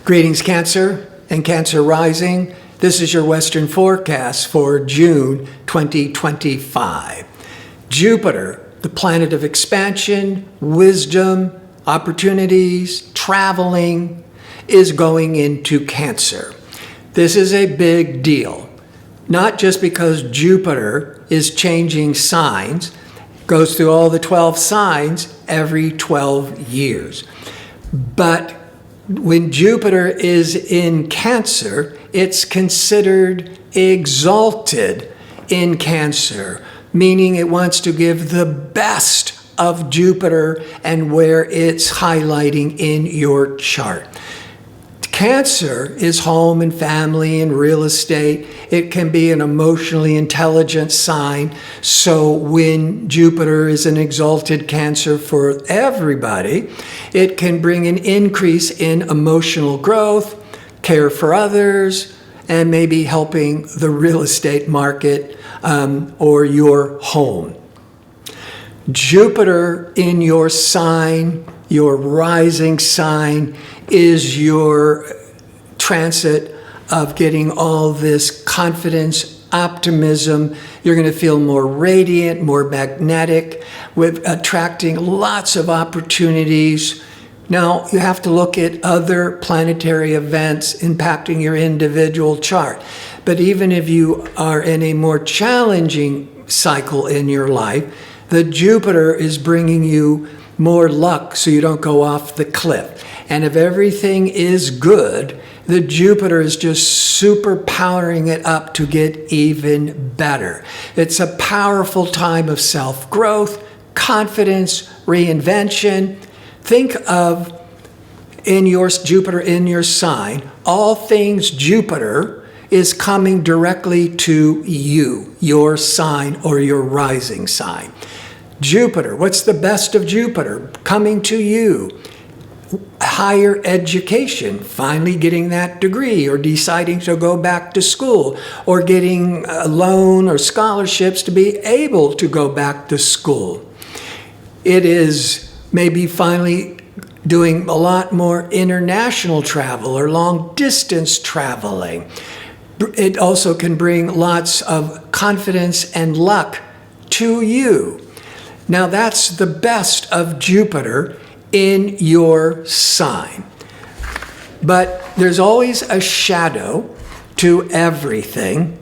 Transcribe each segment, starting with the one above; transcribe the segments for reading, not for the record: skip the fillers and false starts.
Greetings, Cancer and Cancer Rising. This is your Western forecast for June 2025. Jupiter, the planet of expansion, wisdom, opportunities, traveling, is going into Cancer. This is a big deal, not just because Jupiter is changing signs, goes through all the 12 signs every 12 years, but when Jupiter is in Cancer, it's considered exalted in Cancer, meaning it wants to give the best of Jupiter and where it's highlighting in your chart. Cancer is home and family and real estate. It can be an emotionally intelligent sign. So when Jupiter is an exalted Cancer for everybody, it can bring an increase in emotional growth, care for others, and maybe helping the real estate market or your home. Jupiter in your sign, your rising sign, is your transit of getting all this confidence, optimism. You're going to feel more radiant, more magnetic, with attracting lots of opportunities. Now, you have to look at other planetary events impacting your individual chart. But even if you are in a more challenging cycle in your life, the Jupiter is bringing you more luck so you don't go off the cliff. And if everything is good, the Jupiter is just super powering it up to get even better. It's a powerful time of self-growth, confidence, reinvention. Think of in your Jupiter in your sign, all things Jupiter is coming directly to you, your sign or your rising sign. Jupiter, what's the best of Jupiter? Coming to you. Higher education, finally getting that degree or deciding to go back to school or getting a loan or scholarships to be able to go back to school. It is maybe finally doing a lot more international travel or long distance traveling. It also can bring lots of confidence and luck to you. Now that's the best of Jupiter in your sign. But there's always a shadow to everything.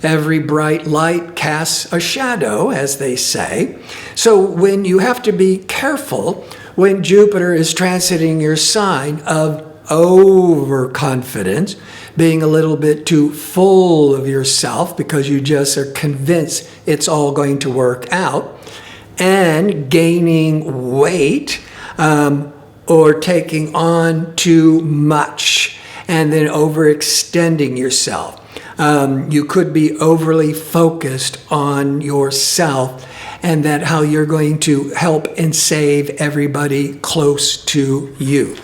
Every bright light casts a shadow, as they say. So when you have to be careful when Jupiter is transiting your sign of overconfidence, being a little bit too full of yourself because you just are convinced it's all going to work out, and gaining weight, or taking on too much and then overextending yourself. You could be overly focused on yourself and that how you're going to help and save everybody close to you.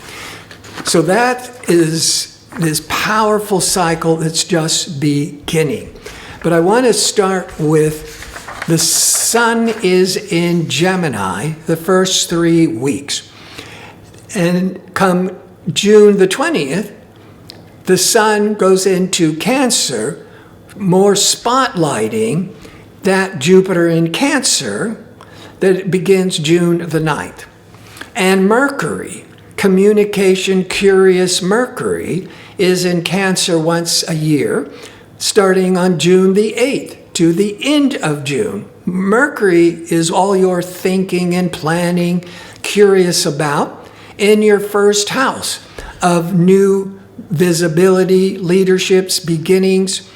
So that is this powerful cycle that's just beginning. But I want to start with the Sun is in Gemini the first 3 weeks. And come June the 20th, the Sun goes into Cancer, more spotlighting that Jupiter in Cancer that begins June the 9th. And Mercury, communication curious Mercury, is in Cancer once a year, starting on June the 8th. To the end of June. Mercury is all your thinking and planning, curious about, in your first house of new visibility, leaderships, beginnings.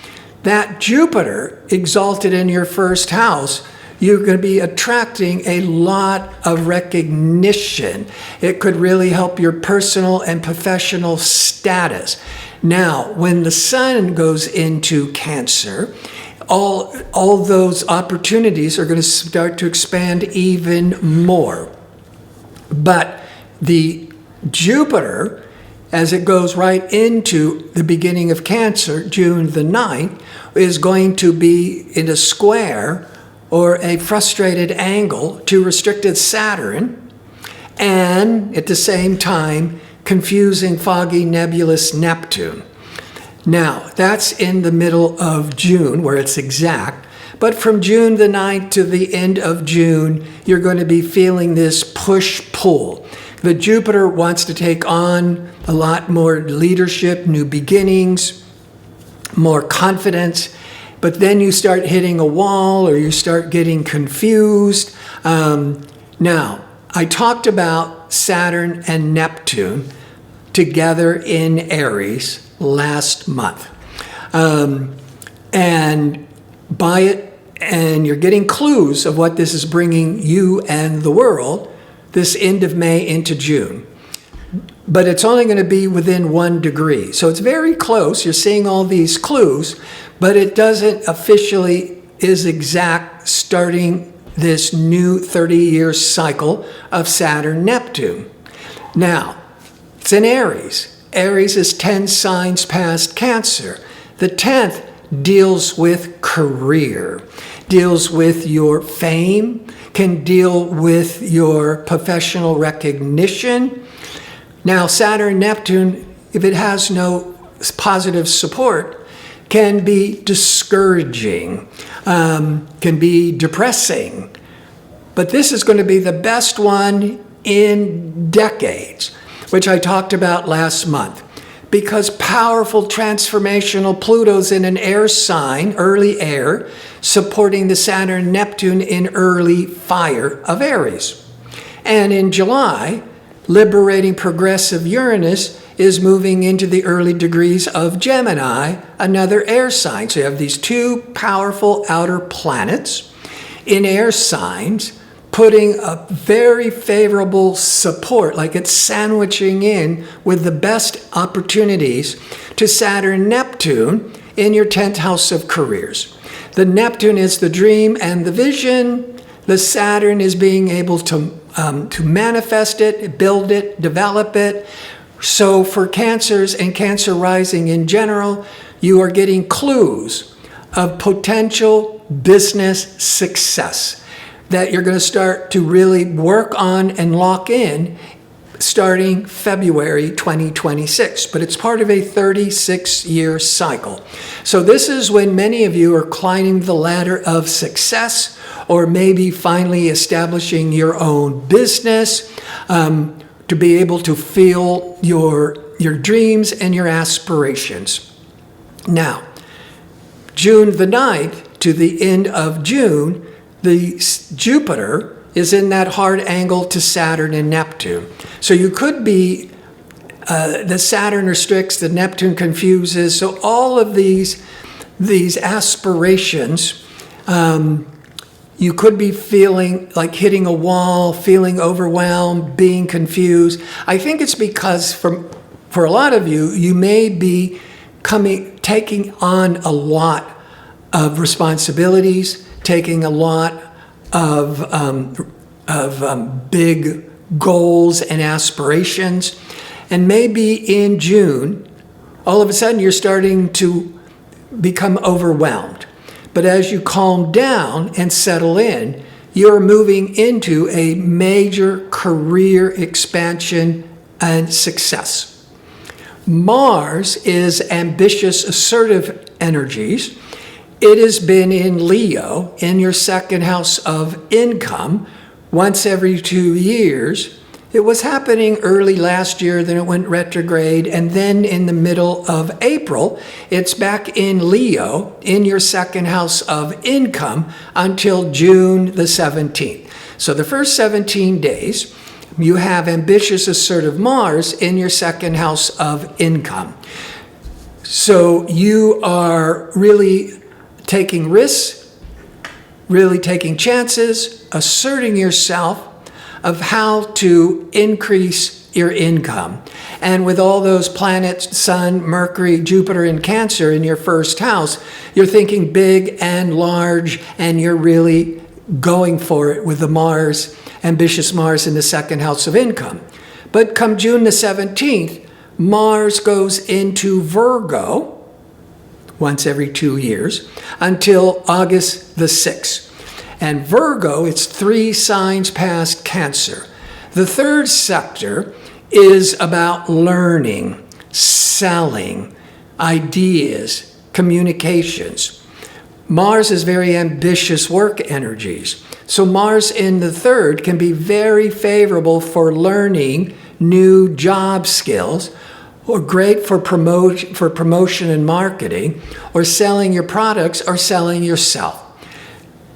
That Jupiter exalted in your first house, you're going to be attracting a lot of recognition. It could really help your personal and professional status. Now, when the Sun goes into Cancer, all those opportunities are going to start to expand even more. But the Jupiter, as it goes right into the beginning of Cancer, June the 9th, is going to be in a square or a frustrated angle to restricted Saturn, and at the same time confusing, foggy, nebulous Neptune. Now, that's in the middle of June, where it's exact. But from June the 9th to the end of June, you're going to be feeling this push-pull. The Jupiter wants to take on a lot more leadership, new beginnings, more confidence. But then you start hitting a wall or you start getting confused. Now, I talked about Saturn and Neptune together in Aries last month. And by it, and you're getting clues of what this is bringing you and the world this end of May into June. But it's only going to be within 1 degree. So it's very close. You're seeing all these clues, but it doesn't officially is exact starting this new 30-year cycle of Saturn-Neptune. Now, it's in Aries. Aries is 10 signs past Cancer. The 10th deals with career, deals with your fame, can deal with your professional recognition. Now, Saturn-Neptune, if it has no positive support, can be discouraging, can be depressing. But this is going to be the best one in decades, which I talked about last month, because powerful transformational Pluto's in an air sign, early air, supporting the Saturn-Neptune in early fire of Aries. And in July, liberating progressive Uranus is moving into the early degrees of Gemini, another air sign. So you have these two powerful outer planets in air signs, putting a very favorable support, like it's sandwiching in with the best opportunities to Saturn-Neptune in your 10th house of careers. The Neptune is the dream and the vision. The Saturn is being able to manifest it, build it, develop it. So for Cancers and Cancer rising in general, you are getting clues of potential business success that you're going to start to really work on and lock in starting February 2026. But it's part of a 36-year cycle. So this is when many of you are climbing the ladder of success, or maybe finally establishing your own business, to be able to feel your dreams and your aspirations. Now, June the 9th to the end of June, the Jupiter is in that hard angle to Saturn and Neptune. So you could be, the Saturn restricts, the Neptune confuses. So all of these aspirations, you could be feeling like hitting a wall, feeling overwhelmed, being confused. I think it's because for a lot of you, you may be taking on a lot of responsibilities, taking a lot of big goals and aspirations. And maybe in June, all of a sudden you're starting to become overwhelmed. But as you calm down and settle in, you're moving into a major career expansion and success. Mars is ambitious, assertive energies. It has been in Leo, in your 2nd house of income, once every 2 years. It was happening early last year, then it went retrograde, and then in the middle of April, it's back in Leo, in your 2nd house of income, until June the 17th. So the first 17 days, you have ambitious, assertive Mars in your 2nd house of income. So you are really taking risks, really taking chances, asserting yourself of how to increase your income. And with all those planets, Sun, Mercury, Jupiter, and Cancer in your 1st house, you're thinking big and large, and you're really going for it with the Mars, ambitious Mars in the 2nd house of income. But come June the 17th, Mars goes into Virgo, once every 2 years, until August the 6th. And Virgo, it's 3 signs past Cancer. The 3rd sector is about learning, selling, ideas, communications. Mars is very ambitious work energies. So Mars in the third can be very favorable for learning new job skills, or great for promotion and marketing, or selling your products, or selling yourself.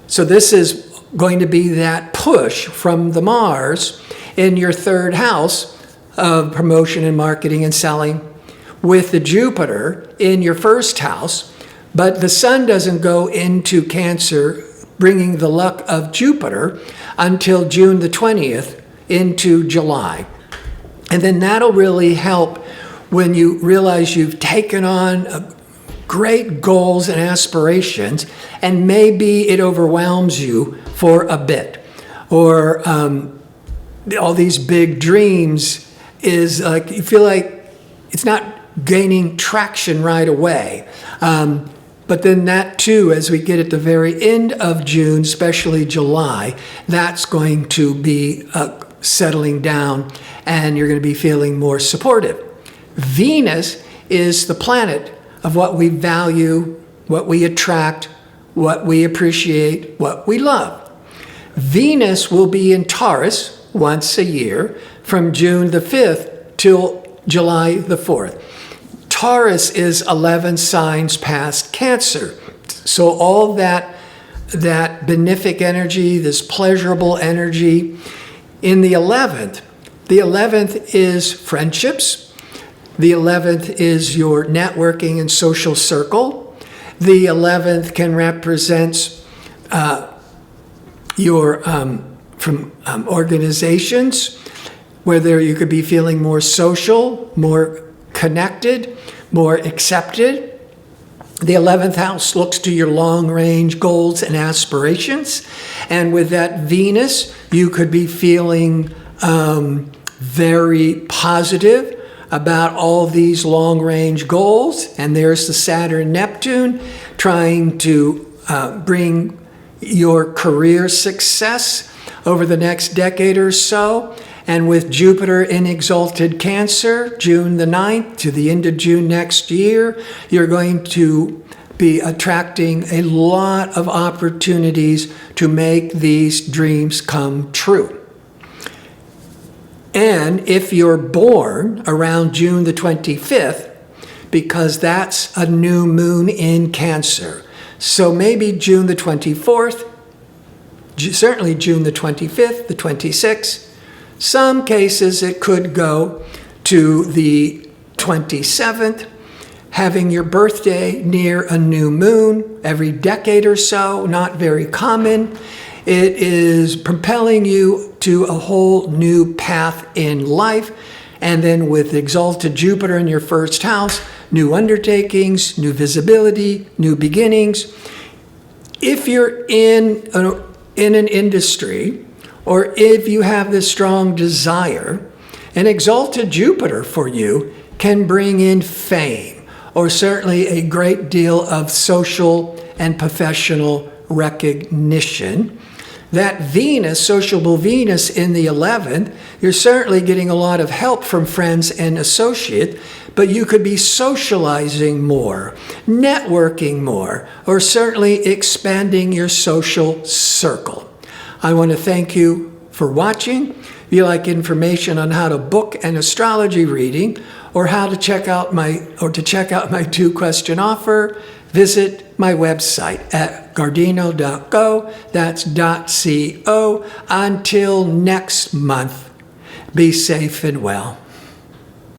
So this is going to be that push from the Mars in your third house of promotion and marketing and selling, with the Jupiter in your first house. But the Sun doesn't go into Cancer, bringing the luck of Jupiter, until June the 20th into July. And then that'll really help when you realize you've taken on great goals and aspirations, and maybe it overwhelms you for a bit. Or all these big dreams is like, you feel like it's not gaining traction right away. But then that too, as we get at the very end of June, especially July, that's going to be settling down, and you're going to be feeling more supportive. Venus is the planet of what we value, what we attract, what we appreciate, what we love. Venus will be in Taurus once a year from June the 5th till July the 4th. Taurus is 11 signs past Cancer. So all that benefic energy, this pleasurable energy in the 11th. The 11th is friendships. The 11th is your networking and social circle. The 11th can represent your organizations, whether you could be feeling more social, more connected, more accepted. The 11th house looks to your long-range goals and aspirations. And with that Venus, you could be feeling very positive about all these long-range goals. And there's the Saturn-Neptune trying to bring your career success over the next decade or so. And with Jupiter in exalted Cancer, June the 9th to the end of June next year, you're going to be attracting a lot of opportunities to make these dreams come true. And if you're born around June the 25th, because that's a new moon in Cancer, so maybe June the 24th, certainly June the 25th, the 26th, some cases it could go to the 27th, having your birthday near a new moon every decade or so, not very common. It is propelling you to a whole new path in life. And then with exalted Jupiter in your first house, new undertakings, new visibility, new beginnings. If you're in an industry, or if you have this strong desire, an exalted Jupiter for you can bring in fame, or certainly a great deal of social and professional recognition. That Venus, sociable Venus in the 11th, you're certainly getting a lot of help from friends and associates, but you could be socializing more, networking more, or certainly expanding your social circle. I want to thank you for watching. If you like information on how to book an astrology reading, or how to check out my 2-question offer, visit my website at gardino.co. That's .co. Until next month, be safe and well.